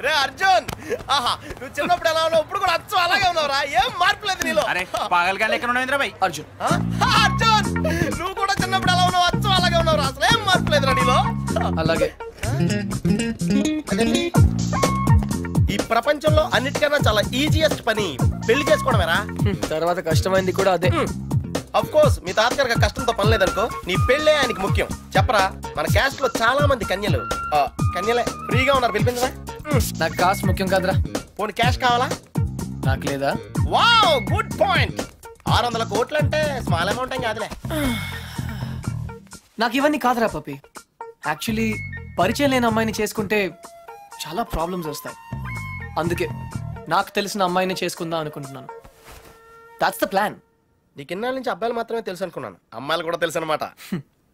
రే అర్జున్, ఆహా నువ్వు చిన్నప్పుడు ఎలా ఉన్నావు, ఇప్పుడు కూడా అచ్చం అలాగే ఉన్నావురా, ఏం మార్పు లేదు నీలో. అరే పాగల్ గాని ఎక్కడ ఉన్నావు ఇంద్రబాయ్? అర్జున్ అర్జున్, నువ్వు కూడా చిన్నప్పుడు ఎలా ఉన్నావు, అచ్చం అలాగే ఉన్నావురా, అసలు ఏం మార్పు లేదురా నీలో. అలాగే ఈ ప్రపంచంలో అన్నిటికన్నా చాలా ఈజియెస్ట్ పని పెళ్లి చేసుకోవడమేరా. తర్వాత కష్టమైంది కూడా అదే. అఫ్ కోర్స్ మీ తాతగారికి కష్టంతో పని లేదనుకో, నీ పెళ్ళే ఆయనకి ముఖ్యం. చెప్పరా, మన క్యాస్ట్ లో చాలా మంది కన్యలే ఫ్రీగా ఉన్నారు, పిలిపించరా. నాకు కాస్ట్ ముఖ్యం కాదురా. పోనీ క్యాష్ కావాలా? నాకు లేదా? Wow, good point. 600 కోట్లు అంటే స్మాల్ అమౌంట్ ఏం కాదులే. నాకు ఇవన్నీ కాదురా పప్పి. యాక్చువల్లీ పరిచయం లేని అమ్మాయిని చేసుకుంటే చాలా ప్రాబ్లమ్స్ వస్తాయి. అందుకే నాకు తెలిసిన అమ్మాయిని చేసుకుందాం అనుకుంటున్నాను. That's the plan. నీకు ఇన్నాళ్ళ నుంచి అబ్బాయిలు మాత్రమే తెలుసు అనుకున్నాను, అమ్మాయిలు కూడా తెలుసు అనమాట.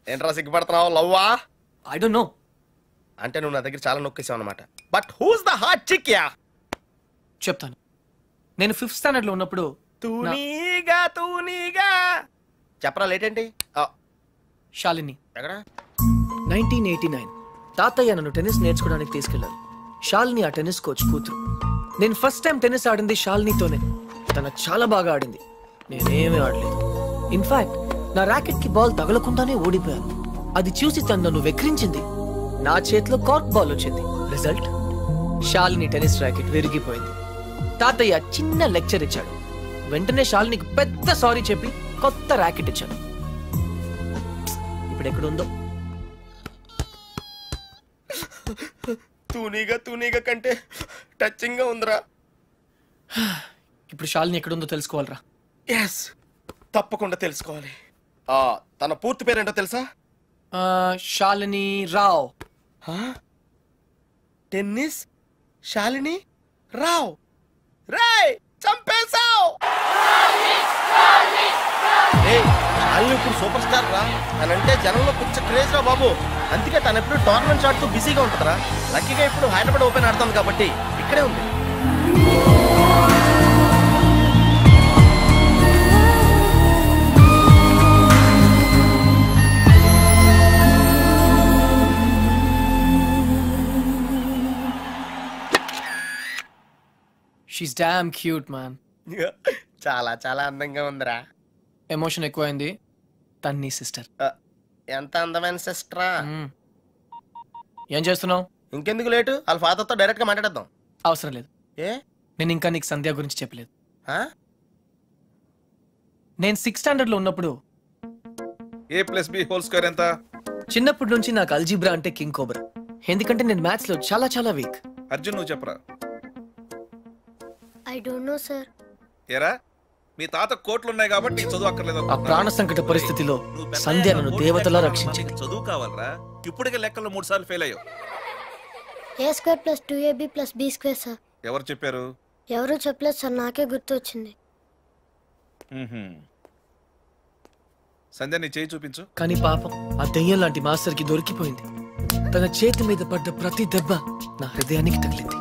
ఏంట్రా సిగ్గుపడుతున్నావు, లవ్వా? I don't know. అంటే నువ్వు నా దగ్గర చాలా నొక్కేసావు అనమాట. But who's the hot chick? Yeah చెప్తాను. నేను 5th స్టాండర్డ్ లో ఉన్నప్పుడు తూనీగా చెప్పరా, లేట్ ఏంటి? శాలిని. ఎక్కడ? 1989 తాతయ్య నన్ను టెన్నిస్ నేర్చుకోవడానికి తీసుకెళ్లారు. శాలిని ఆ టెన్నిస్ కోచ్ కూతురు. నేను ఫస్ట్ టైం టెన్నిస్ ఆడింది శాలినితోనే. తన చాలా బాగా ఆడింది, నేనేమీ ఆడలేదు. ఇన్ఫాక్ట్ నా ర్యాకెట్ కి బాల్ తగలకుండానే ఓడిపోయాను. అది చూసి తను నన్ను వెక్రించింది. నా చేతిలో కార్క్ బాల్ వచ్చింది. రిజల్ట్, శాలిని టెన్నిస్ ర్యాకెట్ విరిగిపోయింది. తాతయ్య చిన్న లెక్చర్ ఇచ్చాడు. వెంటనే శాలినికి పెద్ద సారీ చెప్పి కొత్త ర్యాకెట్ ఇచ్చాను. ఇప్పుడు ఎక్కడుందో. తూనీగా కంటే టచింగ్ గా ఉందిరా. ఇప్పుడు శాలిని ఎక్కడుందో తెలుసుకోవాలరా. ఎస్, తప్పకుండా తెలుసుకోవాలి. తన పూర్తి పేరేంటో తెలుసా? శాలిని రావ్. టెన్నిస్ శాలిని రావ్. రేయ్, చంపేశావ్. శాలిని ఇప్పుడు సూపర్ స్టార్ రా. తనంటే జనంలో పిచ్చ క్రేజ్ రా బాబు. అందుకే తను ఎప్పుడు టోర్నమెంట్స్ ఆడుతూ బిజీగా ఉంటుందిరా. లక్కీగా ఇప్పుడు హైదరాబాద్ ఓపెన్ ఆడుతుంది కాబట్టి ఇక్కడే ఉంది. She's damn cute, man. చాలా చాలా అందంగా ఉందిరా. ఎమోషన్ ఎక్కువైంది. తన్ని సిస్టర్. ఎంత అందమైన సిస్టరా. ఏం చేస్తున్నావు? ఇంకెందుకు లేటు, వాళ్ళ ఫాదర్తో డైరెక్ట్ గా మాట్లాడేద్దాం. అవసరం లేదు. ఏ? నేను ఇంకా నీకు సంధ్య గురించి చెప్పలేదు. నేను 6th స్టాండర్డ్ లో ఉన్నప్పుడు a+b² ఎంత? చిన్నప్పటి నుంచి నాకు అల్జీబ్రా అంటే కింగ్ కోబ్రా. ఎందుకంటే నేను మ్యాథ్స్ లో చాలా చాలా వీక్. అర్జున్ నువ్వు చెప్పరా. I don't no sir. ఏరా, మీ తాత కోట్లు ఉన్నాయి కాబట్టి నీకు చదువు అక్కర్లేదు. ఆ ప్రాణ సంకట పరిస్థితిలో సంధ్య నన్ను దేవతలా రక్షించింది. చదువు కావాలరా, ఇప్పటికే లెక్కల్లో 3 సార్లు ఫెయిల్ అయ్యావు. a² + 2ab + b² sir. ఎవరు చెప్పారు? ఎవరు చెప్పలేదు సార్, నాకే గుర్తొచ్చింది. సంధ్య నీ చేయి చూపించు. కానీ పాపం ఆ దెయ్యం లాంటి మాస్టర్ కి దొరికిపోయింది. తన చేతి మీద పడ్డ ప్రతి దెబ్బ నా హృదయానికి తగిలింది.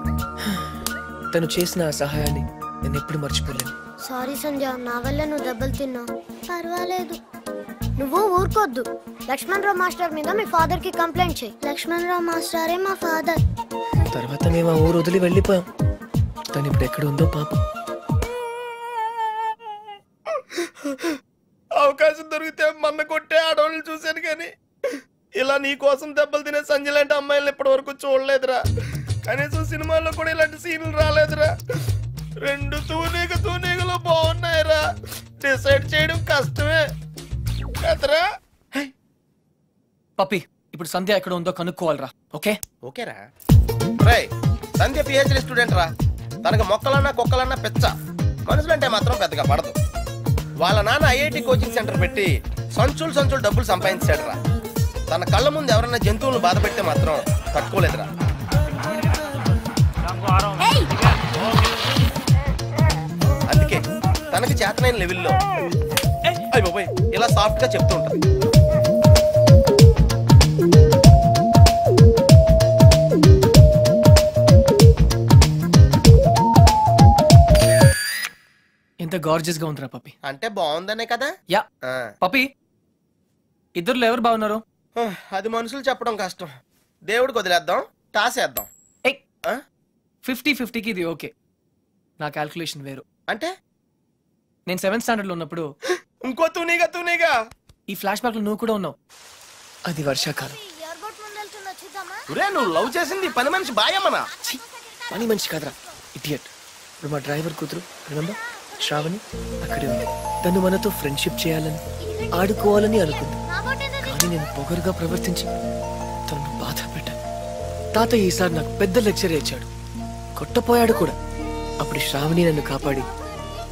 తను చేసిన ఆ సహాయాన్ని నేను ఎప్పుడు మర్చిపోలేను. సారీ సంధ్య, నా వల్ల నువ్వు దెబ్బలు తిన్నావు. పర్వాలేదు, నువ్వు ఊరుకోద్దు. లక్ష్మణరావు మాస్టర్ మీద మీ ఫాదర్ కి కంప్లైంట్ చేయి. లక్ష్మణరావు మాస్టరే మా ఫాదర్. తర్వాత మేము ఆ ఊరు వదిలి వెళ్ళిపోయాం. తను ఇప్పుడు ఎక్కడ ఉందో పాపం. అవకాశం దొరికితే మన్న కొట్టే ఆడవాళ్ళు చూశాను, కానీ ఇలా నీ కోసం దెబ్బలు తినే సంజయ్ లాంటి అమ్మాయిలను ఇప్పటి వరకు చూడలేదురా. కనీసం సినిమాల్లో కూడా ఇలాంటి సీన్లు రాలేదురా. 2 తూనీగలు బాగున్నాయిరా. డిసైడ్ చేయడం కష్టమే కదరా. పప్పి, ఇప్పుడు సంధ్య ఎక్కడ ఉందో కనుక్కోవాలరా. ఓకేరా. రేయ్, సంధ్య PhD స్టూడెంట్ రా. తనకు మొక్కలన్నా కుక్కలన్నా పెచ్చ, మనుషులంటే మాత్రం పెద్దగా పడదు. వాళ్ళ నాన్న IIT కోచింగ్ సెంటర్ పెట్టి సంచులు డబ్బులు సంపాదించాడు రా. తన కళ్ళ ముందు ఎవరైనా జంతువులను బాధ పెడితే మాత్రం తట్టుకోలేదురా. అందుకే తనకి చేతనైన లెవెల్లో ఇలా సాఫ్ట్ గా చెప్తూ ఉంటుంది. ఎంత గార్జియస్ గా ఉందిరా పప్పి. అంటే బాగుందనే కదా. యా పప్పి, ఇద్దరులో ఎవరు బాగున్నారు? అది మనుషులు చెప్పడం కష్టం. దేవుడికి వదిలేద్దాం, టాస్ వేద్దాం. 50-50కి ఇది ఓకే. నా క్యాల్కులేషన్ వేరు. అంటే నేను 7th స్టాండర్డ్ లో ఉన్నప్పుడు ఇంకో తూనీగా ఈ ఫ్లాష్ బ్యాక్ లో నువ్వు కూడా ఉన్నావు. అది వర్షాకాలం. నువ్వు లవ్ చేసింది పని మనిషి బాయమ్మనా? పని మనిషి కాదురా, ఇడియట్. ఇప్పుడు మా డ్రైవర్ కూతురు రిమెంబర్ శ్రావణి అక్కడే ఉంది. తను మనతో ఫ్రెండ్షిప్ చేయాలని ఆడుకోవాలని అనుకుంది. కానీ నేను పొగరుగా ప్రవర్తించి తను బాధ పెట్టాను. తాతయ్య ఈసారి నాకు పెద్ద లెక్చర్ ఇచ్చాడు, కొట్టపోయాడు కూడా. అప్పుడు శ్రావణి నన్ను కాపాడి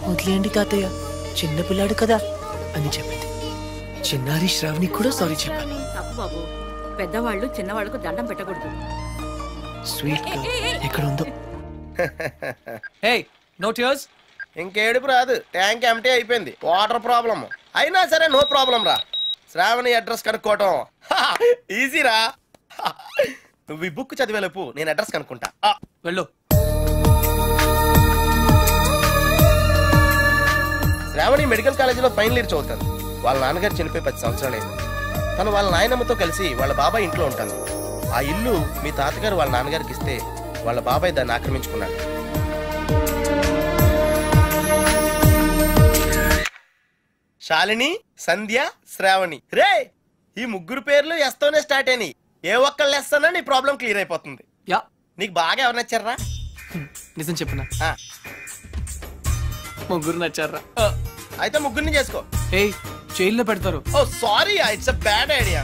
వదిలేయండి తాతయ్య, చిన్నపిల్లాడు కదా అని చెప్పింది. చిన్నారి శ్రావణి కూడా సారీ చెప్పాను. తప్పు బాబు, పెద్దవాళ్ళు చిన్నవాళ్ళకు దండం పెట్టకూడదు. స్వీట్ గా ఎక్కడ ఉందో. Hey no tears. ఇంకేడుపు రాదు, ట్యాంక్ ఎంటీ అయిపోయింది. వాటర్ ప్రాబ్లం అయినా సరే నో ప్రాబ్లం రా. శ్రావణి అడ్రస్ కనుక్కోవటం ఈజీరా. నువ్వు ఈ బుక్ చదివేలోపు నేను అడ్రస్ కనుక్కుంటా. వెళ్ళు. శ్రావణి మెడికల్ కాలేజీలో ఫైనల్ ఇయర్ చదువుతాను. వాళ్ళ నాన్నగారు చనిపోయి 10 సంవత్సరాలు అయింది. తను వాళ్ళ నాయనమ్మతో కలిసి వాళ్ళ బాబాయ్ ఇంట్లో ఉంటాను. ఆ ఇల్లు మీ తాతగారు వాళ్ళ నాన్నగారికి ఇస్తే వాళ్ళ బాబాయ్ దాన్ని ఆక్రమించుకున్నాడు. శాలిని, సంధ్య, శ్రావణి. రే ఈ ముగ్గురు పేర్లు ఎస్తోనే స్టార్ట్ అయినాయి. ఏ ఒక్కళ్ళు ఎస్తానో నీ ప్రాబ్లం క్లియర్ అయిపోతుంది. యా, నీకు బాగా ఎవరు నచ్చారా? నిజం చెప్పనా, ముగ్గురు నచ్చారా? అయితే ముగ్గురిని చేసుకో. ఏ జైల్లో పెడతారు. Oh sorry, it's a bad idea.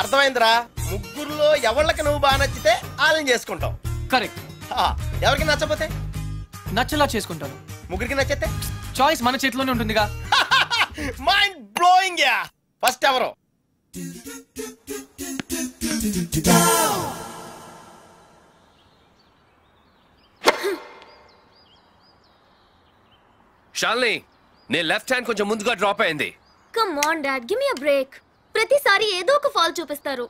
అర్థమైందిరా? ముగ్గురులో ఎవళ్ళకి నువ్వు బాగా నచ్చితే వాళ్ళని చేసుకుంటావు. కరెక్ట్. ఎవరికి నచ్చపోతే నచ్చలా చేసుకుంటాను. ముగ్గురికి నచ్చితే చాయిస్ మన చేతిలోనే ఉంటుందిగా. Mind blowing. యా, ఫస్ట్ ఎవరు? షాలిని, నీ లెఫ్ట్ హ్యాండ్ కొంచెం ముందుగా డ్రాప్ అయింది. Come on dad, give me a break. ప్రతిసారి ఏదో ఒక ఫాల్ చూపిస్తారు.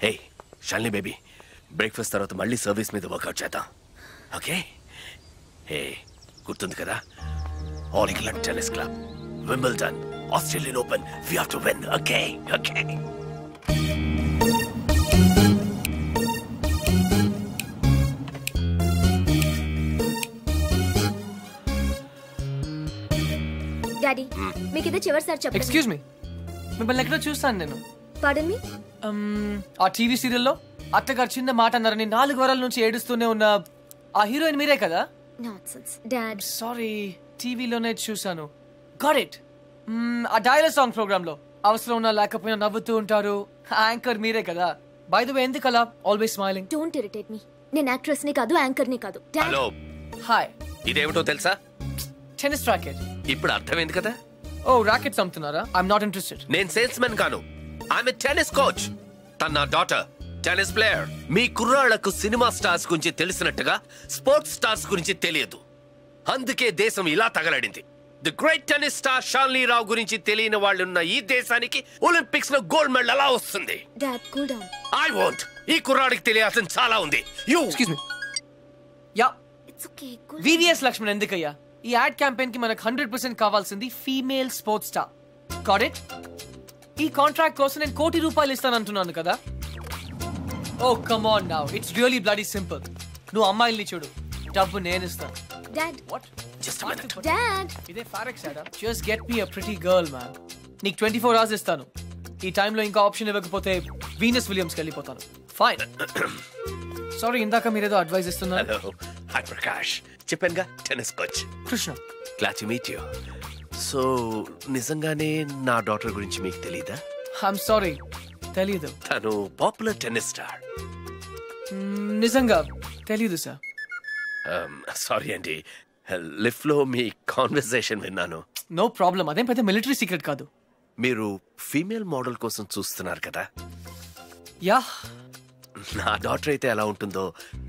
హే షాలిని బేబీ, బ్రేక్ఫాస్ట్ తర్వాత మళ్ళీ సర్వీస్ మీద వర్కౌట్ చేద్దాం, ఓకే? హే గుర్తుంది కదా, All England Tennis Club, Wimbledon, Australian Open, we have to win, okay? Okay. Daddy, మీకు ఇది చివరిసారి చెప్పండి. ఎక్స్క్యూజ్ మీ, మిమ్మల్ని ఎక్కడో చూస్తాను నేను. పాడన్ మీ? ఆ టీవీ సీరియల్లో అత్తగారు చిన్న మాట అన్నారని 4 వారాల నుంచి ఏడుస్తూనే ఉన్న ఆ హీరోయిన్ మీరే కదా? Nonsense dad. సారీ, టీవీలోనే చూసాను. Got it. ఆ డైలాగ్ సాంగ్ ప్రోగ్రామ్ లో అవసరం ఉన్నా లేకపోయినా నవ్వుతూ ఉంటారు. యాంకర్ మీరే కదా? బై ద వే, ఎందుకు అలా always smiling? Don't irritate me. నేను యాక్ట్రెస్ ని కాదు, యాంకర్ ని కాదు. Hello, hi. ఇదేమిటో తెలుసా? Tennis racket. ఇప్పుడు అర్థమైంది కదా? ఓ, రాకెట్స్ అమ్ముతున్నారా? I'm not interested. నేను సేల్స్ మెన్ కాను, ఆమె టెన్నిస్ కోచ్. తన నా డాటర్, టెన్నిస్ ప్లేయర్. మీ కుర్రాళ్లకు సినిమా స్టార్స్ గురించి తెలిసినట్టుగా స్పోర్ట్స్ స్టార్స్ గురించి తెలియదు. అందుకే దేశం ఇలా తగలడింది. The great tennis star Shalini Rao గురించి తెలియని వాళ్ళున్న ఈ దేశానికి ఒలింపిక్స్ లో గోల్డ్ మెడల్ ఎలా వస్తుంది? Dad, cool down. I want. ఈ కుర్రాడికి తెలియాల్సిన చాలా ఉంది. You excuse me. Yeah, it's okay. VVS Laxman ఎందుకయ్యా? ఈ యాడ్ క్యాంపెయిన్ కి మనకు 100% కావాల్సింది female sports star. Got it? ఈ కాంట్రాక్ట్ కోసం నేను ₹1 కోటి ఇస్తానంటున్నాను కదా. Oh come on now, it's really bloody simple. నువ్వు అమ్మాయిల్ని చూడు, డబ్బు నేను ఇస్తాను. Dad, what? Just a minute. Dad. ఇదే ఫారెక్స్ యాడా? Just get me a pretty girl man. నీకు 24 hours ఇస్తాను. ఈ టైంలో ఇంకా ఆప్షన్ ఇవ్వకపోతే వీనస్ విలియమ్స్కి వెళ్ళిపోతాను. ఫైన్. సారీ, ఇందాక మీరేదో అడ్వైస్ ఇస్తున్నారు. Hello, hi Prakash. చెప్పానుగా, tennis coach Krishna. Glad to meet you. So నిజంగానే నా డాటర్ గురించి మీకు తెలీదా? ఐఎమ్ సారీ, తెలీదు. తను పాపులర్ టెన్నిస్ స్టార్. నిజంగా తెలీదు సార్. సారీ అండి, లిఫ్ట్ లో మీ కాన్వర్సేషన్ విన్నాను. నో ప్రాబ్లం, అదేం పెద్ద మిలిటరీ సీక్రెట్ కాదు. మీరు ఫీమేల్ మోడల్ కోసం చూస్తున్నారు కదా? యా. నా డాటర్ అయితే ఎలా ఉంటుందో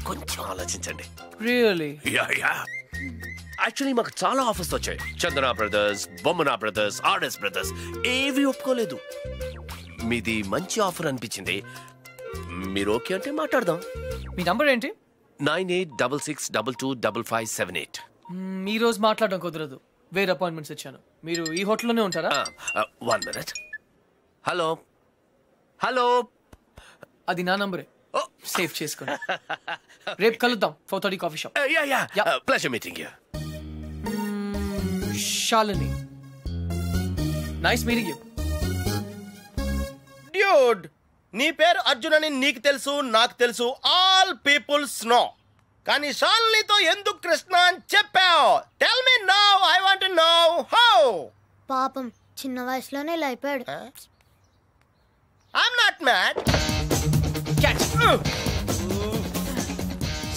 కొంచెం ఆలోచించండి. రియల్లీ? యాక్చువల్లీ మాకు చాలా ఆఫర్స్ వచ్చాయి. చందన బ్రదర్స్, బొమ్మనా బ్రదర్స్, ఆర్ఎస్ బ్రదర్స్ ఏవి ఒప్పుకోలేదు. మీది మంచి ఆఫర్ అనిపించింది. మీరు ఓకే అంటే మాట్లాడదాం. మీ నంబర్ ఏంటి? 9866225578. ఈ రోజు మాట్లాడడం కుదరదు. వేరే అపాయింట్మెంట్స్ ఇచ్చాను. మీరు ఈ హోటల్లోనే ఉంటారా? 1 minute. హలో హలో, అది నా నంబరే, సేవ్ చేసుకోండి. రేపు కలుద్దాం 4:30 coffee shop. Yeah pleasure meeting you. Shalini, nice meeting you. Dude, నీ పేరు అర్జున్ అని నీకు తెలుసు, నాకు తెలుసు, ఆల్ పీపుల్స్ నో. కానీ శాలినితో ఎందుకు కృష్ణ అని చెప్పావు? Tell me now, I want to know how. పాపం చిన్న వయసులోనే ఇలా అయిపోయాడు. I'm not mad.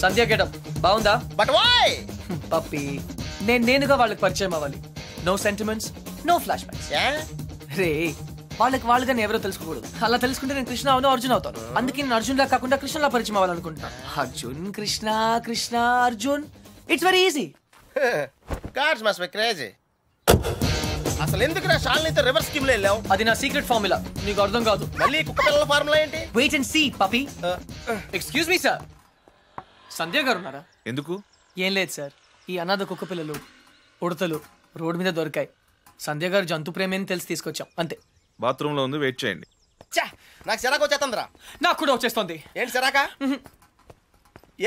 Sandhya getup బాగుందా? But why? పప్పి, నేనుగా వాళ్ళకి పరిచయం అవ్వాలి. No sentiments, no flashbacks. రే, వాళ్ళకి నేను ఎవరో తెలుసుకోకూడదు. అలా తెలుసుకుంటే నేను కృష్ణ అవును, అర్జున్ అవుతాను. అందుకే నేను అర్జున్ లా కాకుండా కృష్ణలా పరిచయం అవ్వాలనుకుంటున్నాను. Arjun Krishna, Krishna Arjun, it's very easy. Cards must be crazy. అసలు ఎందుకు నా శాలినితో రివర్స్ స్కీమ్ లో వెళ్ళావు? అది నా సీక్రెట్ ఫార్ములా, నీకు అర్థం కాదు. మళ్ళీ కుక్క పిల్లల ఫార్ములా ఏంటి? Wait and see puppy. Excuse me sir, Sandhya garu ఉన్నారా? ఎందుకు? ఏం లేదు సార్, ఈ అనాథ కుక్క పిల్లలు ఉడతలు రోడ్డు మీద దొరికాయి. సంధ్య గారు జంతు ప్రేమని తెలిసి తీసుకొచ్చాం, అంతే. బాత్రూమ్ లో ఉంది, వెయిట్ చేయండి. నాకు సిరాకు వచ్చేస్తుందిరా. నాకు కూడా వచ్చేస్తుంది. ఏంటి సిరాకా?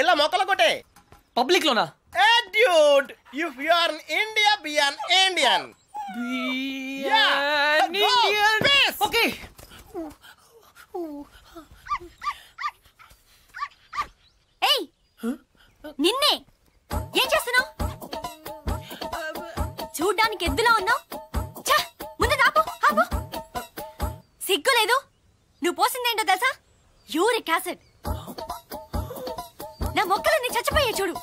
ఎలా మొక్కలు కొట్టే పబ్లిక్ లోనా? Dude, if you are in India, be an Indian. Okay. Hey, నిన్నే ఏం చేస్తున్నావు? చూడ్డానికి ఎద్దులా ఉన్నావు. ముందు ఆపు. సిగ్గు లేదు? నువ్వు పోసిందేంటో తెలుసా? Uric acid. నా మొక్కలన్నీ చచ్చిపోయాయి చూడు.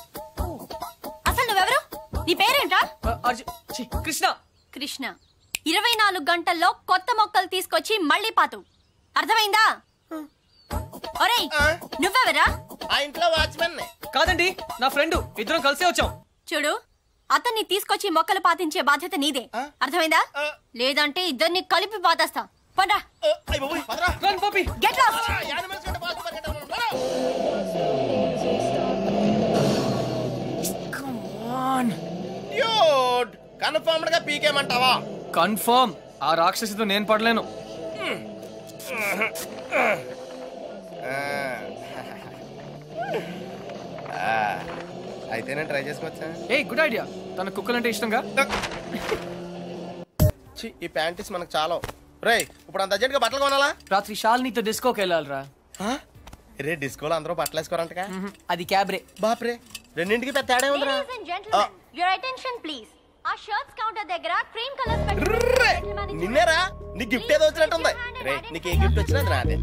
అసలు నువ్వెవరు? నీ పేరేంటా? కృష్ణ. కృష్ణ 24 గంటల్లో కొత్త మొక్కలు తీసుకొచ్చి మళ్ళీ పాతు. అర్థమైందా? ఒరేయ్, నువ్వెవరా? ఆ ఇంట్లో వాచ్మెన్. కాదండి, నా ఫ్రెండ్. ఇద్దరం కలిసే వచ్చాం. చూడు, అతన్ని తీసుకొచ్చి మొక్కలు పాతించే బాధ్యత నీదే. అర్థమైందా? లేదంటే ఇద్దరిని కలిపి పాతేస్తా. పండ్రా. Get lost. కన్ఫర్మ్డ్ గా పీకేమంటావా? కన్ఫర్మ్. ఆ రాక్షసితో నేను పడలేను. అయితే నేను ట్రై చేసుకోవచ్చా? A good idea. తన కుక్కలంటే ఇష్టంగా. ఈ ప్యాంటీస్ మనకు చాలా. రేయ్, ఇప్పుడు అంత అర్జెంట్ గా బట్టలు కొనాలా? రాత్రి శాలినితో డిస్కోకి వెళ్ళాలిరా. రే, డిస్కోలో అందరూ బట్టలు వేసుకోరంటగా. అది క్యాబ్రే. బాప్రే, రెండింటికి పెద్ద తేడా ఉందిరా. Ladies and gentlemen, your attention please. ఆ షర్ట్స్ కౌంటర్ దగ్గర క్రీమ్ కలర్ స్పెక్ట్రమ్. నిన్నేరా? నీ గిఫ్ట్ ఏదో వచ్చినట్టుంది. రే, నీకు ఏ గిఫ్ట్ వచ్చినా నాదే.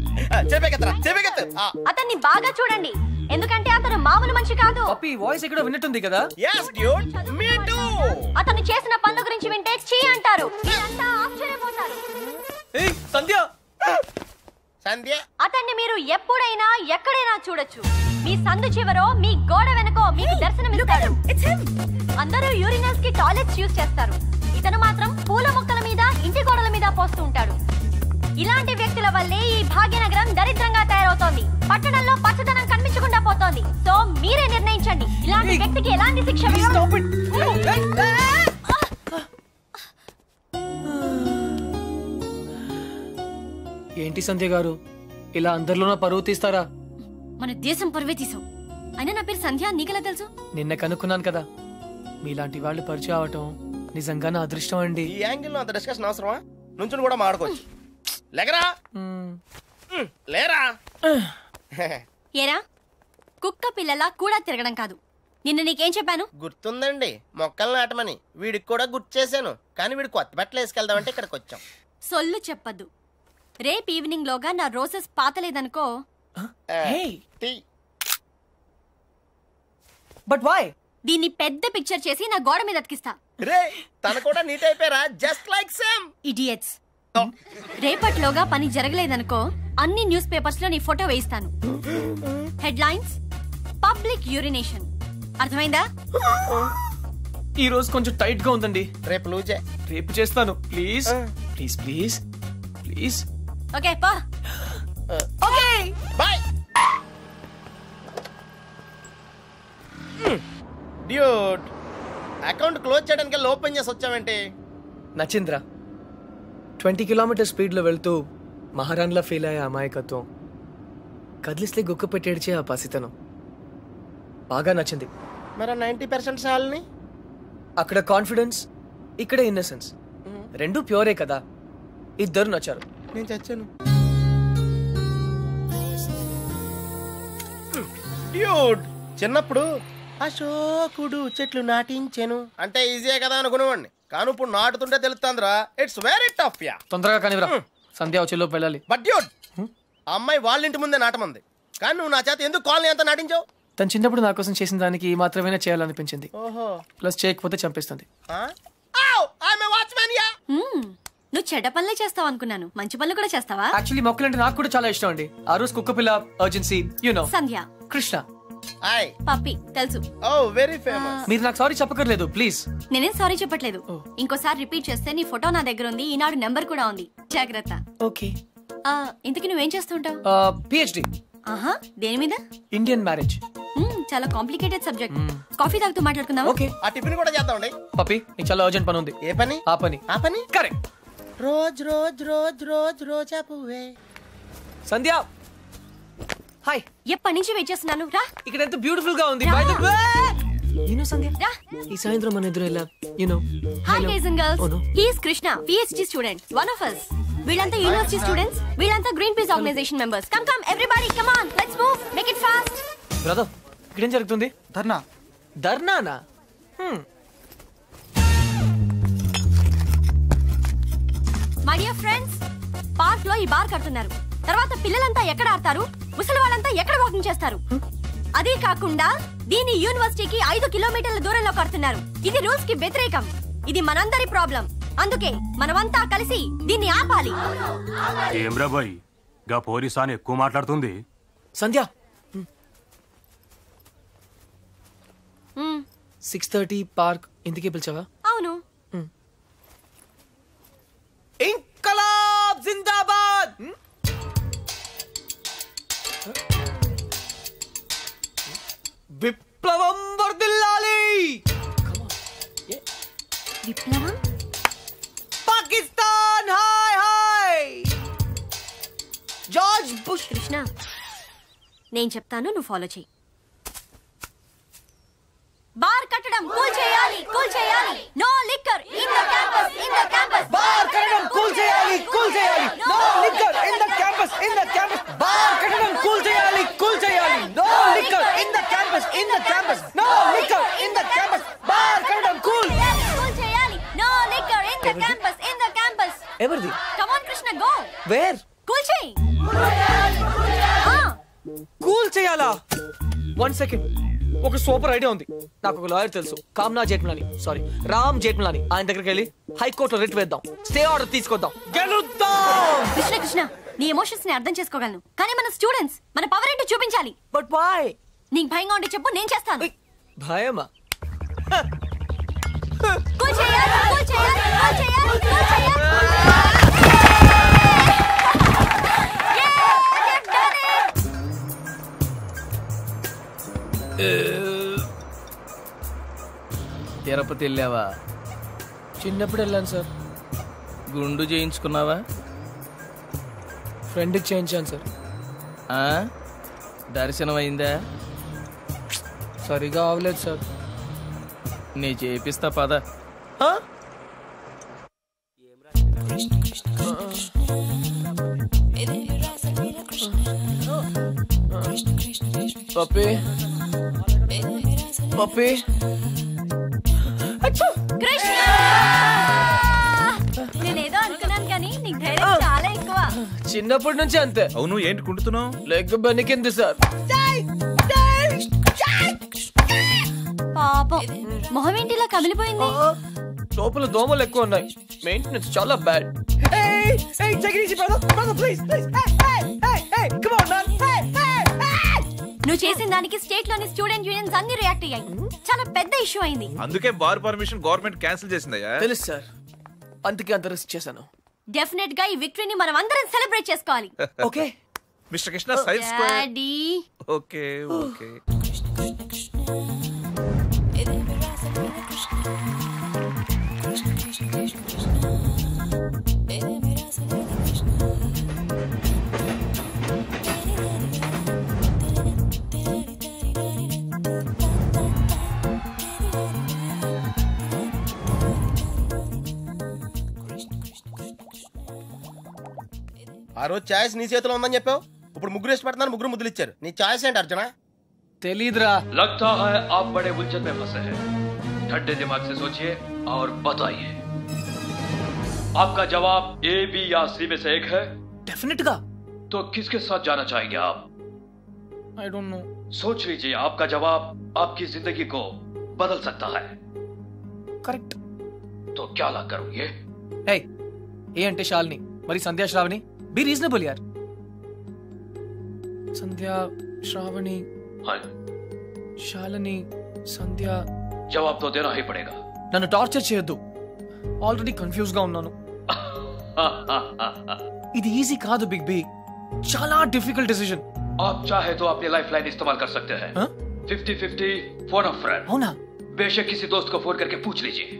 చెప్పేకెత్తరా. అతన్ని బాగా చూడండి, ఎందుకంటే అతను మామూలు మనిషి కాదు. పప్పి వాయిస్ ఎక్కడో విన్నట్టుంది కదా? yes dude, me too. అతను చేసిన పనుల గురించి వింటే చీ అంటారు. మీరంతా ఆశ్చర్యపోతారు. ఏయ్ సంధ్య. సంధ్య, అతన్ని మీరు ఎప్పుడైనా ఎక్కడైనా చూడొచ్చు. మీ సందు చివరో మీ గోడ వెనకో మీకు దర్శనమిస్తాడు. అందరూ యూరినల్స్ కి టాయిలెట్స్ యూజ్ చేస్తారు. ఇతను మాత్రం పూల మొక్కల మీద, ఇంటి గోడల మీద పోస్తూ ఉంటాడు. ఇలాంటి వ్యక్తుల వల్లే ఈ భాగ్యనగరం దరిద్రంగా తయారవుతోంది. పట్టణంలో పచ్చదనం కనిపించకుండా పోతోంది. సో మీరే నిర్ణయించండి, ఇలాంటి వ్యక్తికి ఎలాంటి శిక్ష వేయాలి. ఏంటి సంధ్య గారు, ఇలా అందరిలోనూ పరువు తీస్తారా? మన దేశం పరువే తీసావు. అయినా నా పేరు సంధ్య, నీకెలా తెలుసు? నిన్న కనుక్కున్నాను కదా. మీలాంటి వాళ్ళు పరిచయం అవటం నిజంగా నా అదృష్టం అండి. ఈ యాంగిల్ లో అంత డిస్కషన్ అవసరమా? నుంచుని కూడా మాడుకోవచ్చు. లేకరా. లేరా. ఏరా, కుక్క పిల్లలా కూడా తిరగడం కాదు. నిన్న నీకేం చెప్పాను? గుర్తుందండి, మొక్కలు నాటమని. వీడికి కూడా గుర్తు చేశాను, కానీ వీడు కొత్త బట్టలు వేసుకెళ్దామంటే ఇక్కడికి వచ్చాం. సొల్లు చెప్పద్దు. రేపు ఈవినింగ్ లోగా నా రోజెస్ పాతలేదనుకో. But why? దీన్ని పెద్ద పిక్చర్ చేసి నా గోడ మీద అతికిస్తా. రే, తన కూడా నీట్ అయిపోయారా? Just like same. ఇడియట్స్. రేపటిలోగా పని జరగలేదనుకో, అన్ని న్యూస్ పేపర్స్ లో నీ ఫోటో వేయిస్తాను. Headlines: public urination. అర్థమైందా? ఈ రోజు కొంచెం టైట్ గా ఉందండి. రేపు లూజే. రేపు చేస్తాను. Please please please please. Okay పా. Okay bye. Dude, account close చేయడానికి ఓపెన్ చేసి వచ్చావేంటి? నచ్చింద్రా 20 కిలోమీటర్ స్పీడ్లో వెళ్తూ మహారాణ్లా ఫీల్ అయ్యే అమాయకత్వం, కదిలిస్తే గుక్క పెట్టేడ్చే ఆ పసితనం బాగా నచ్చింది. మరి 90% సాల్ని అక్కడ కాన్ఫిడెన్స్, ఇక్కడ ఇన్నసెన్స్, రెండు ప్యూరే కదా. ఇద్దరు నచ్చారు. నేను చచ్చాను. డ్యూడ్, చిన్నప్పుడు అశోకుడు చెట్లు నాటించెను అంటే ఈజీయే కదా అనుకునేవాడిని, కానీ ఇప్పుడు నాటుతుంటే తెలుస్తుందిరా. It's very tough yeah. తొందరగా కానివ్వరా, సంధ్య వచ్చేలోపు వెళ్ళాలి. బట్ డ్యూడ్, ఆ అమ్మాయి వాళ్ళ ఇంటి ముందే నాటమంది, కానీ నువ్వు నా చేత ఎందుకు కాలనీ అంతా నాటించావు? తను చిన్నప్పుడు నా కోసం చేసిన దానికి మాత్రమే చేయాలనిపించింది. ఓహో, ప్లస్ చేయకపోతే చంపేస్తుంది. నువ్వు చెడ్డ పనులే చేస్తావు అనుకున్నాను, మంచి పనులు కూడా చేస్తావా? యాక్చువల్లీ మొక్కలంటే నాకు కూడా చాలా ఇష్టం అండి. ఆ రోజు కుక్క పిల్ల, అర్జెన్సీ, యు నో, సంధ్య, కృష్ణ, పప్పి తెలుసు. ఓ వెరీ ఫేమస్. మీరు నాకు సారీ చెప్పకర్లేదు ప్లీజ్. నేనేం సారీ చెప్పట్లేదు. ఇంకోసారి రిపీట్ చేస్తే నీ ఫోటో నా దగ్గర ఉంది, ఈనాడు నెంబర్ కూడా ఉంది, జాగ్రత్త. ఓకే. ఇంతకీ నువ్వేం చేస్తుంటావు? పిహెచ్డి. ఆహా, దేని మీద? Indian marriage. చాలా కాంప్లికేటెడ్ సబ్జెక్ట్. కాఫీ తాగుతూ మాట్లాడుకుందాం. ఓకే. ఆ టిఫిన్ కూడా చేద్దామండి. పప్పి, నీకు చాలా అర్జెంట్ పని ఉంది. ఏ పని? ఆ పని. ఆ పని correct. Rose rose rose rose రోజా పువ్వే. సంధ్య, హాయ్. ఎప్పటి నుంచి వెయిట్ చేస్తున్నాను, రా. ఇక్కడ ఎంత బ్యూటిఫుల్ గా ఉంది. By the way, you know Sandhya, రా. ఈ సాయంత్రం మన ఎదురు ఎలా, you know. Hi guys and girls, he is Krishna, PhD student, one of us. వీళ్ళంతా యూనివర్సిటీ స్టూడెంట్స్, వీళ్ళంతా green peace organization members. Come come everybody, come on, let's move, make it fast. Brother, ఇక్కడ ఏం జరుగుతుంది? ధర్నా. ధర్నానా? మై డియర్ ఫ్రెండ్స్, పార్క్ లో ఈ bar కడుతున్నారు. తర్వాత పిల్లలంతా ఎక్కడ ఆడతారు, ముసలి వాళ్ళంతా ఎక్కడ వాకింగ్ చేస్తారు? అదే కాకుండా దీని యూనివర్సిటీకి 5 కిలోమీటర్ల దూరంలో కడుతున్నారు. ఇది రూల్స్ కి వ్యతిరేకం. ఇది మనందరి ప్రాబ్లం. అందుకే మనమంతా కలిసి దీన్ని ఆపాలి. ఏమ్రా బాయ్, గా పోలీసాని ఎక్కువ మాట్లాడుతుంది. సంధ్య, 6:30 పార్క్ ఇంటికి పిలిచావా? అవును. ఇంకలాబ్ జిందాబాద్. విప్లవం వర్ధిల్లాలి. విప్లవం? Pakistan hi hi. George bush. Krishna, నేను చెప్తాను, నువ్వు ఫాలో చెయ్యి. బార్ కట్టడం కూల్ చేయాలి, కూల్ చేయాలి. No liquor in the campus, in the campus. Bar కట్టడం కూల్ చేయాలి, కూల్ చేయాలి. No liquor in the campus, in the campus. Bar కట్టడం కూల్ చేయాలి, కూల్ చేయాలి. No liquor in the campus, in the campus. No liquor in the campus. Bar కట్టడం cool చేయాలి. No liquor in the campus, in the campus. ఎవరిది? Come on Krishna, go. Where? Cool చేయి. Cool చేయాలా? 1 second. ఒక super idea ఉంది. నాకు ఒక lawyer తెలుసు, కామ్నా జేట్మలాని, సారీ రామ్ జేట్మలాని. ఆయన దగ్గరికి వెళ్ళి హైకోర్టులో రిట్ వేద్దాం, స్టే ఆర్డర్ తీసుకొద్దాం, గెలుద్దాం. కృష్ణ కృష్ణ, నీ ఎమోషన్స్ ని అర్థం చేసుకోగలను, కానీ మన స్టూడెంట్స్, మన పవర్ ఏంటో చూపించాలి. But why? నీకు భయంగా ఉంటే చెప్పు, నేను చేస్తాను. భయమా? కూల్ చేయాలి, కూల్ చేయాలి, కూల్ చేయాలి, కూల్ చేయాలి. తిరుపతి వెళ్ళావా? చిన్నప్పుడు వెళ్ళాను సార్. గుండు చేయించుకున్నావా? ఫ్రెండ్కి చేయించాను సార్. దర్శనం అయిందా? సరిగా అవలేదు సార్. నీ చేపిస్తా పద. పప్పి, పప్పి. కృష్ణ, నేనేదో అనుకున్నాను కానీ నీకు ధైర్యం చాలా ఎక్కువ. చిన్నప్పటి నుంచి అంతే. అవును, ఏంటి కుంటున్నావు? Leg బెనికింది sir. పాపం, మొహం ఏంటిలా కమిలిపోయింది? లోపల దోమలు ఎక్కువ ఉన్నాయి, మెయింటెనెన్స్ చాలా బ్యాడ్. నువ్వు చేసిన దానికి స్టేట్ లోని స్టూడెంట్ యూనియన్స్ అన్ని రియాక్ట్ అయ్యాయి. చాలా పెద్ద ఇష్యూ అయింది. అందుకే బార్ పర్మిషన్ గవర్నమెంట్ క్యాన్సిల్ చేసిందయ్యా. తెలుసు సార్, అందుకే అంత రిస్క్ చేశాను. డెఫినెట్ గా ఈ విక్టరీని మనం అందరం సెలబ్రేట్ చేసుకోవాలి. Okay mister Krishna, side square. Daddy. Okay okay. ఆ రోజు ఛాయిస్ నీ చేతిలో ఉందని చెప్పావు, ఇప్పుడు ముగ్గురు ఇష్టపడుతున్నారు, ముగ్గురు ముద్దులు ఇచ్చారు. నీ ఛాయిస్ ఏంటి అర్జున? తెలీదురా. लगता है आप बड़े उलझन में फंसे हैं. ठंडे दिमाग से सोचिए और बताइए. आपका जवाब ए, बी या सी में से एक है. डेफिनेट गा. तो किसके साथ जाना चाहेंगे आप? I don't know. सोच लीजिए, आपका जवाब आपकी जिंदगी को बदल सकता है. करेक्ट. तो क्या ला करोगे? हे, ए అంటే శాలిని, మరి సంధ్యా శ్రావణి. బి రీజనబుల్ యార్. సంధ్యా శ్రావణి, శాలిని, సంధ్య. जवाब तो देना ही पड़ेगा. నన్ను టార్చర్ చేయొద్దు, ఆల్రెడీ కన్ఫ్యూజ్ గా ఉన్నాను. ఇది ఈజీ కాదు బిగ్ బి, చాలా డిఫికల్ట్ డిసిజన్. आप चाहे तो अपनी लाइफ लाइन इस्तेमाल कर सकते हैं. 50-50 फोन अ फ्रेंड. అవునా? बेशक किसी दोस्त को फोन करके पूछ लीजिए.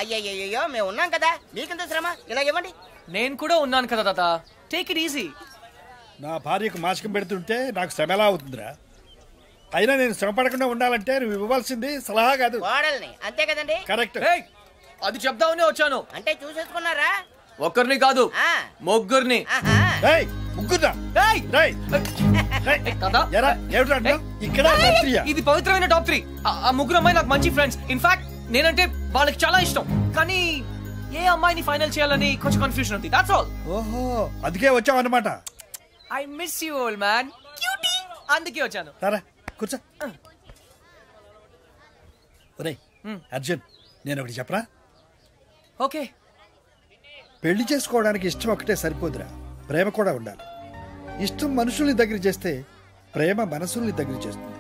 అయ్యయ్యో మేము ఉన్నాం కదా, మీకెంత శ్రమ, ఇలా ఇవ్వండి. నేను కూడా ఉన్నాను కదా తాత, టేక్ ఇట్ ఈజీ. నా భార్యకు మాసికం పెడుతుంటే నాకు శ్రమ ఎలా అవుతుందిరా? అయినా నేను శ్రమ పడకుండా ఉండాలంటే నువ్వు ఇవ్వాల్సింది సలహా కాదు, కోడల్ని. అంతే కదండి? కరెక్ట్. అది చెప్దామనే వచ్చాను. అంటే చూసేసుకున్నారా? ఒక్కరిని కాదు, ముగ్గురిని. ఇది పవిత్రమైన టాప్ 3. ఆ ముగ్గురు అమ్మాయి నాకు మంచి ఫ్రెండ్స్. ఇన్ఫాక్ట్ నేనంటే వాళ్ళకి చాలా ఇష్టం, కానీ ఏ అమ్మాయిని ఫైనల్ చేయాలని కొంచెం కన్ఫ్యూజన్ ఉంది. That's all. ఓహో, అందుకే వచ్చావు అన్నమాట. I miss you old man. Cutie. అందుకే వచ్చాను. సరే కూర్చో. ఒరేయ్ అర్జున్, నేను ఒకటి చెప్పరా? ఓకే. పెళ్లి చేసుకోవడానికి ఇష్టం ఒకటే సరిపోదురా, ప్రేమ కూడా ఉండాలి. ఇష్టం మనుషుల్ని దగ్గర చేస్తే ప్రేమ మనసుల్ని దగ్గర చేస్తుంది.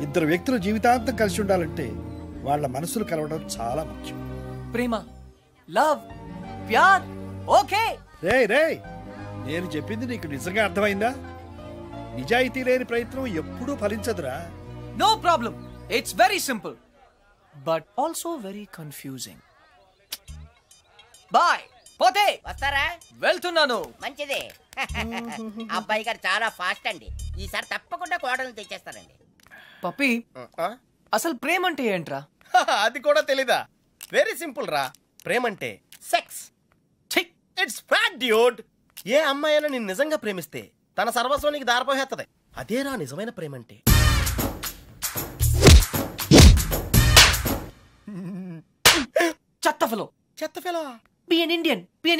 ఇద్దరు వ్యక్తులు జీవితాంతం కలిసి ఉండాలంటే వాళ్ళ మనసులు కలవడం చాలా ముఖ్యం. ప్రేమ, లవ్, ప్యార్. ఓకే రేయ్, నేను చెప్పింది నీకు నిజంగా అర్థమైందా? నిజాయితీ లేని ప్రయత్నం ఎప్పుడూ ఫలించదురా. No problem, it's very simple but also very confusing. Boy. పోతే వస్తారా? వెళ్తున్నాను. మంచిదే. అబ్బాయి గారు చాలా ఫాస్ట్ అండి, ఈసారి తప్పకుండా కోడలను తెచ్చేస్తారండి. పప్పి, అసలు ప్రేమ అంటే ఏంట్రా? అది కూడా తెలీదా? వెరీ సింపుల్ రా. ప్రేమ అంటే సెక్స్. It's fact dude. ఏ అమ్మాయి అయినా నిన్ను నిజంగా ప్రేమిస్తే తన సర్వస్వం నీకు దారిపోయేస్తుంది. అదేరా నిజమైన ప్రేమ అంటే. చెత్తఫలో. బి ఎన్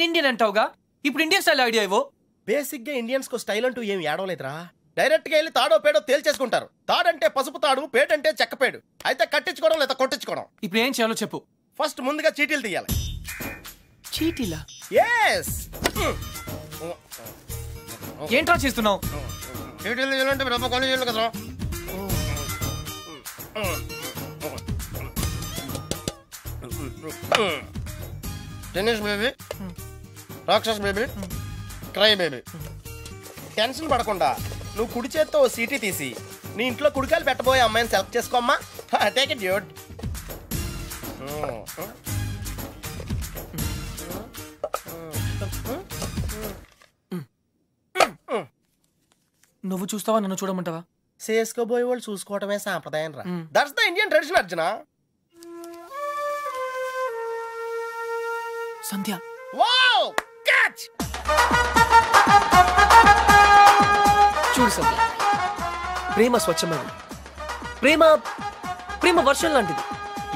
ఇండియన్ అంటావుగా, ఇప్పుడు ఇండియన్ స్టైల్ ఐడియా ఇవ్వు. బేసిక్ గా ఇండియన్స్ కు స్టైల్ అంటూ ఏం ఏడవలేదురా. డైరెక్ట్ గా వెళ్ళి తాడో పేడో తేల్చేసుకుంటారు. తాడంటే పసుపు తాడు, పేడంటే చెక్కపేడు. అయితే కట్టించుకోవడం లేదా కొట్టించుకోవడం. ఇప్పుడు ఏం చేయాలో చెప్పు. ఫస్ట్ ముందుగా చీటీలు తీయాలి. చీటీలా? yes. ఏంట్రా చేస్తున్నావు? చీటీలు తీయాలంటే బ్రహ్మ కొని చేయాలి కదా. టెన్నిస్ బేబీ, రాక్షస్ బేబీ, క్రై బేబీ. టెన్షన్ పడకుండా నువ్వు కుడి చేత్తో ఓ సీటీ తీసి నీ ఇంట్లో కుడికాయలు పెట్టబోయే అమ్మాయిని సెలెక్ట్ చేసుకోమ్మా. Take it dude. నువ్వు చూస్తావా, నన్ను చూడమంటావా? చేసుకోబోయే వాళ్ళు చూసుకోవటమే సాంప్రదాయం రా. That's the Indian tradition Arjuna. Sandhya. Wow, catch. చూడు సంధ్య, ప్రేమ స్వచ్ఛమైనది. ప్రేమ ప్రేమ వర్షం లాంటిది,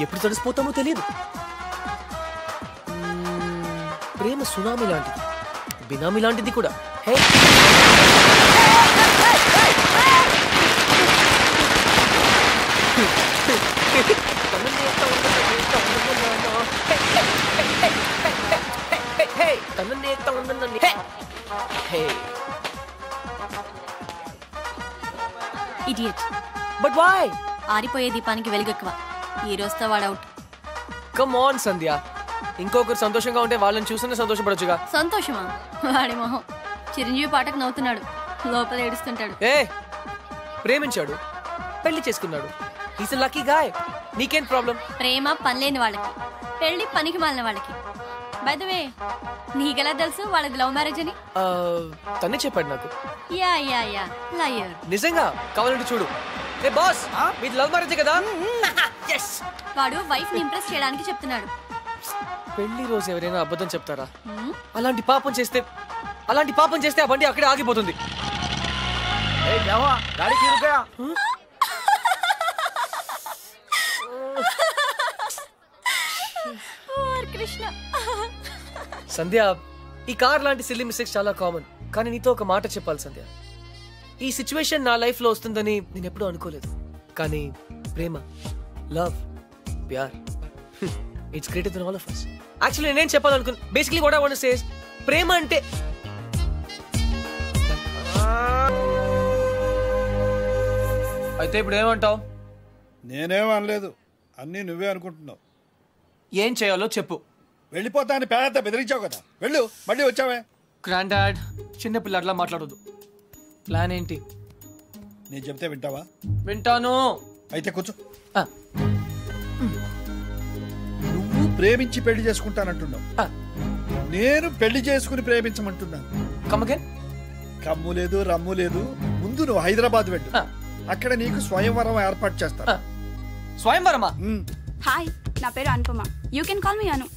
ఎప్పుడు తడిసిపోతామో తెలియదు. ప్రేమ సునామీ లాంటిది, బినామీ లాంటిది కూడా. ఇడియట్. But why? ఆరిపోయే దీపానికి వెలుగెక్కువ. ఈ రోజుతో వాడు అవుట్. కమ్ ఆన్ సంధ్య, ఇంకొకరు సంతోషంగా ఉంటే వాళ్ళని చూస్తేనే సంతోషపడొచ్చుగా. సంతోషమా? వాడి మొహం. చిరంజీవి పాటకు నవ్వుతున్నాడు, లోపల ఏడుస్తుంటాడు. ఏ ప్రేమించాడు, పెళ్లి చేసుకున్నాడు. Is a lucky guy. నీకేం ప్రాబ్లం? ప్రేమ పనిలేని వాళ్ళకి, పెళ్లి పనికి మాలిన వాళ్ళకి. బై ద వే, నీకెలా తెలుసు వాళ్ళది లవ్ మ్యారేజ్ అని? తనే చెప్పాడు నాకు. Yeah yeah yeah, liar. నిజంగా? కావాలంటే చూడు. ఏ బాస్ మీది లవ్ మ్యారేజ్ కదా? వాడు వైఫ్ ని ఇంప్రెస్ చేయడానికి చెప్తున్నాడు. పెళ్లి రోజు ఎవరైనా అబద్ధం చెప్తారా? అలాంటి పాపం చేస్తే ఆ బండి అక్కడే ఆగిపోతుంది. సంధ్య, ఈ కార్ లాంటి సిల్లీ మిస్టేక్స్ చాలా కామన్. కానీ నీతో ఒక మాట చెప్పాలి సంధ్య. ఈ సిచ్యువేషన్ నా లైఫ్ లో వస్తుందని నేను ఎప్పుడూ అనుకోలేదు. కానీ ప్రేమ, లవ్, ప్యార్, it's greater than all of us. Actually నేనేం చెప్పాలనుకున్నా, basically what I want to say is ప్రేమ అంటే అయితే ఇప్పుడు ఏమంటావు? నేనేం అనలేదు, అన్నీ నువ్వే అనుకుంటున్నావు. ఏం చేయాలో చెప్పు. వెళ్ళిపోతా అని పేద బెదిరించావు కదా, వెళ్ళు. మళ్ళీ వచ్చావే. గ్రాండ్ డాడ్, చిన్నపిల్లట్లా మాట్లాడొద్దు. ప్లాన్ ఏంటి? నేను చెప్తే వింటావా? వింటాను. అయితే కూర్చో. నువ్వు ప్రేమించి పెళ్లి చేసుకుంటానంటున్నావు, నేను పెళ్లి చేసుకుని ప్రేమించమంటున్నాను. కమ్ము లేదు, రమ్ము లేదు. ముందు నువ్వు హైదరాబాద్ వెళ్ళు, అక్కడ నీకు స్వయంవరం ఏర్పాటు చేస్తా. స్వయంవరమా? హాయ్, నా పేరు Anupama. You can call me Anu.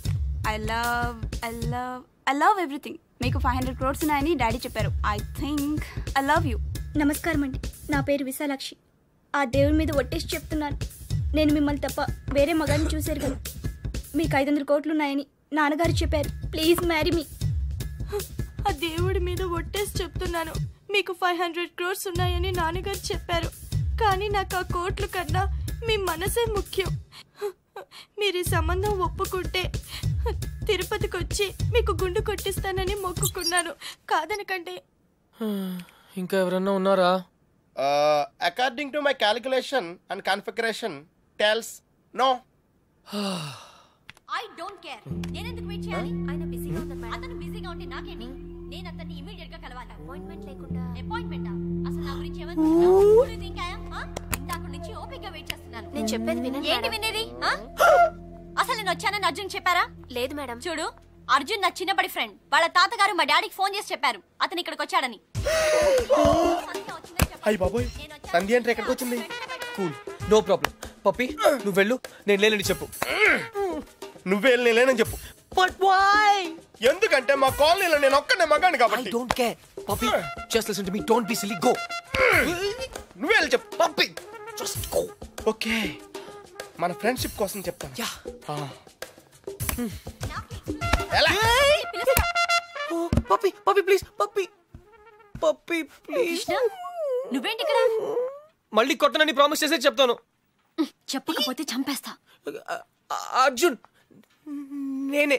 I love everything. మీకు 500 crores ఉన్నాయని డాడీ చెప్పారు. I think I love you. నమస్కారం అండి, నా పేరు విశాలాక్షి. ఆ దేవుడి మీద ఒట్టేసి చెప్తున్నాను, నేను మిమ్మల్ని తప్ప వేరే మగాన్ని చూశారు కదా. మీకు 500 crores ఉన్నాయని నాన్నగారు చెప్పారు. Please marry me. ఆ దేవుడి మీద ఒట్టేసి చెప్తున్నాను, మీకు 500 crores ఉన్నాయని నాన్నగారు చెప్పారు. కానీ నాకు ఆ కోట్లు కన్నా మీ మనసే ముఖ్యం. మీరు ఈ సంబంధం ఒప్పుకుంటే తిరుపతికి వచ్చి మీకు గుండు కొట్టిస్తానని మొక్కుకున్నాను. కాదనకండి. ఇంకా ఎవరన్నా ఉన్నారా? According to my calculation and configuration tells no. I don't care. నేను ఎందుకు వెయిట్ చేయాలి? ఆయన బిజీగా ఉన్నారు మేడం. అతను బిజీగా ఉంటే నాకేంటి? నేను అతన్ని ఇమిడియట్ గా కలవాలి. అపాయింట్మెంట్ లేకుండా. అపాయింట్మెంటా? అసలు నా గురించి ఏమనుకుంటున్నావు? ఇంకా ఇందాక నుంచి ఓపికగా వెయిట్ చేస్తున్నాను. నేను చెప్పేది వినండి. ఏంటి వినేది? అసలు నేను వచ్చానని అర్జున్ చెప్పారా? లేదు మేడం. చూడు, అర్జున్ నా చిన్నప్పటి ఫ్రెండ్. వాళ్ళ తాతగారు మా డాడీకి ఫోన్ చేసి చెప్పారు అతను ఇక్కడికి వచ్చాడని. అయ్య బాబోయ్, సంధ్య అంటే ఎక్కడికి వచ్చింది? Cool, no problem. పప్పి, నువ్వు వెళ్ళు, నేను లేనని చెప్పు. నువ్వే లేనని చెప్పు. But why? ఎందుకంటే మా కాలనీలో నేను ఒక్కనే మగాను కాబట్టి. I don't care. Pappi, just listen to me. Don't be silly. Go. నువ్వే వెళ్ళి చెప్పు. Pappi, just go. ఓకే, మన ఫ్రెండ్షిప్ కోసం చెప్తాను. Yeah. Pappi, Pappi please. Pappi, Pappi please. నువ్వేంటి ఇక్కడ? మళ్ళీ కొట్టనని ప్రామిస్ చేసే చెప్తాను. చెప్పకపోతే చంపేస్తా. అర్జున్, నేనే.